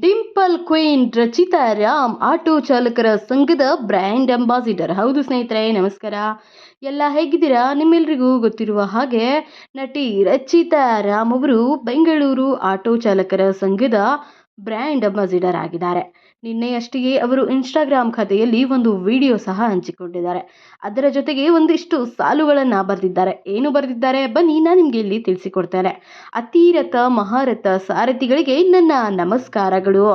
Dimple queen Rachita Ram auto ಚಾಲಕರ ಸಂಘದ brand ambassador. ಹೌದು ಸ್ನೇಹಿತರೆ, ನಮಸ್ಕಾರ. ಎಲ್ಲ ಹೇಗಿದ್ದೀರಾ? ನಿಮ್ಮೆಲ್ರಿಗೂ ಗೊತ್ತಿರುವ ಹಾಗೆ ನಟಿ ರಚಿತಾ ರಾಮ್ ಅವರು ಬೆಂಗಳೂರು ಆಟೋ ಚಾಲಕರ ಸಂಘದ ಬ್ರ್ಯಾಂಡ್ ಅಂಬಾಸಿಡರ್ ಆಗಿದ್ದಾರೆ. ನಿನ್ನೆಯಷ್ಟಿಗೆ ಅವರು ಇನ್ಸ್ಟಾಗ್ರಾಮ್ ಖಾತೆಯಲ್ಲಿ ಒಂದು ವಿಡಿಯೋ ಸಹ ಹಂಚಿಕೊಂಡಿದ್ದಾರೆ. ಅದರ ಜೊತೆಗೆ ಒಂದಿಷ್ಟು ಸಾಲುಗಳನ್ನು ಬರೆದಿದ್ದಾರೆ. ಏನು ಬರೆದಿದ್ದಾರೆ ಬನ್ನಿ ನಾನು ನಿಮಗೆ ಇಲ್ಲಿ ತಿಳಿಸಿಕೊಡ್ತೇನೆ. ಅತಿರಥ ಮಹಾರಥ ಸಾರಥಿಗಳಿಗೆ ನನ್ನ ನಮಸ್ಕಾರಗಳು.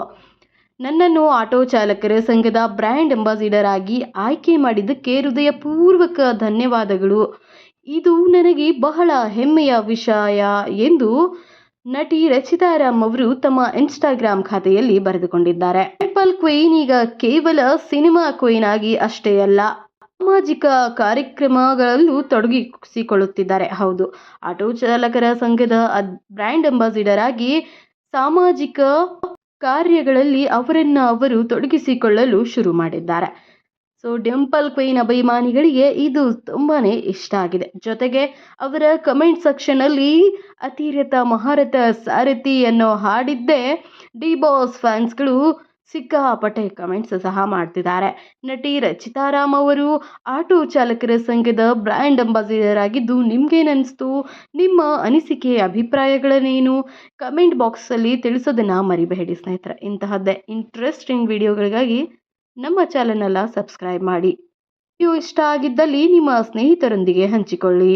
ನನ್ನನ್ನು ಆಟೋ ಚಾಲಕರ ಸಂಘದ ಬ್ರ್ಯಾಂಡ್ ಅಂಬಾಸಿಡರ್ ಆಗಿ ಆಯ್ಕೆ ಮಾಡಿದ್ದಕ್ಕೆ ಹೃದಯಪೂರ್ವಕ ಧನ್ಯವಾದಗಳು. ಇದು ನನಗೆ ಬಹಳ ಹೆಮ್ಮೆಯ ವಿಷಯ ಎಂದು ನಟಿ ರಚಿತಾ ರಾಮ್ ಅವರು ತಮ್ಮ ಇನ್ಸ್ಟಾಗ್ರಾಮ್ ಖಾತೆಯಲ್ಲಿ ಬರೆದುಕೊಂಡಿದ್ದಾರೆ. ಡಿಂಪಲ್ ಕ್ವೀನ್ ಈಗ ಕೇವಲ ಸಿನಿಮಾ ಕ್ವೀನ್ ಆಗಿ ಅಷ್ಟೇ ಅಲ್ಲ, ಸಾಮಾಜಿಕ ಕಾರ್ಯಕ್ರಮಗಳಲ್ಲೂ ತೊಡಗಿಸಿಕೊಳ್ಳುತ್ತಿದ್ದಾರೆ. ಹೌದು, ಆಟೋ ಚಾಲಕರ ಸಂಘದ ಬ್ರ್ಯಾಂಡ್ ಅಂಬಾಸಿಡರ್ ಆಗಿ ಸಾಮಾಜಿಕ ಕಾರ್ಯಗಳಲ್ಲಿ ಅವರು ತೊಡಗಿಸಿಕೊಳ್ಳಲು ಶುರು ಮಾಡಿದ್ದಾರೆ. ಸೊ ಡಿಂಪಲ್ ಕ್ವೀನ್ ಅಭಿಮಾನಿಗಳಿಗೆ ಇದು ತುಂಬಾನೇ ಇಷ್ಟ ಆಗಿದೆ. ಜೊತೆಗೆ ಅವರ ಕಮೆಂಟ್ ಸೆಕ್ಷನ್ ಅಲ್ಲಿ ಅತಿರಥ ಮಹಾರಥ ಸಾರಥಿ ಅನ್ನೋ ಹಾಡಿದ್ದೇ ಡಿ ಬಾಸ್ ಫ್ಯಾನ್ಸ್ಗಳು ಸಿಕ್ಕಾಪಟ್ಟೆ ಕಮೆಂಟ್ಸ್ ಸಹ ಮಾಡ್ತಿದ್ದಾರೆ. ನಟಿ ರಚಿತಾ ರಾಮ್ ಅವರು ಆಟೋ ಚಾಲಕರ ಸಂಘದ ಬ್ರ್ಯಾಂಡ್ ಅಂಬಾಸಿಡರ್ ಆಗಿದ್ದು ನಿಮ್ಗೇನಿಸ್ತು? ನಿಮ್ಮ ಅನಿಸಿಕೆ ಅಭಿಪ್ರಾಯಗಳನ್ನೇನು ಕಮೆಂಟ್ ಬಾಕ್ಸಲ್ಲಿ ತಿಳಿಸೋದನ್ನ ಮರಿಬೇಡಿ ಸ್ನೇಹಿತರೆ. ಇಂತಹದ್ದೇ ಇಂಟ್ರೆಸ್ಟಿಂಗ್ ವಿಡಿಯೋಗಳಿಗಾಗಿ ನಮ್ಮ ಚಾನಲ್ನ ಸಬ್ಸ್ಕ್ರೈಬ್ ಮಾಡಿ. ವಿಡಿಯೋ ಇಷ್ಟ ಆಗಿದ್ದಲ್ಲಿ ನಿಮ್ಮ ಸ್ನೇಹಿತರೊಂದಿಗೆ ಹಂಚಿಕೊಳ್ಳಿ.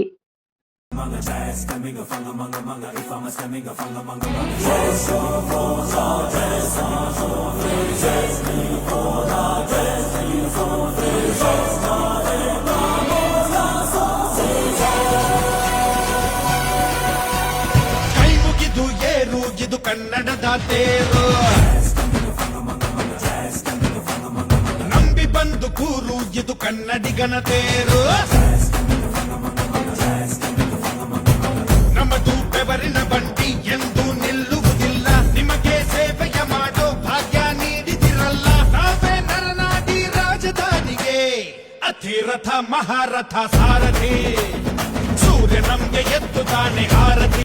ಕೈ ಮುಗಿದು ಏರುಗಿದು ಕನ್ನಡದ ತೇರು, ನಂಬಿ ಬಂದು ಕೂರು ಇದು ಕನ್ನಡಿಗನ ತೇರು. ನಮ್ಮದು ಬೆವರಿನ ಬಂಡಿ ಎಂದು ನಿಲ್ಲುವುದಿಲ್ಲ, ನಿಮಗೆ ಸೇವೆಯ ಮಾಡೋ ಭಾಗ್ಯ ನೀಡಿದಿರಲ್ಲ. ನಾವೇ ನರನಾಡಿ ರಾಜಧಾನಿಗೆ ಅತಿರಥ ಮಹಾರಥ ಸಾರಥಿ, ಸೂರ್ಯ ನಮ್ಗೆ ಎದ್ದು ತಾನೆ ಆರತಿ.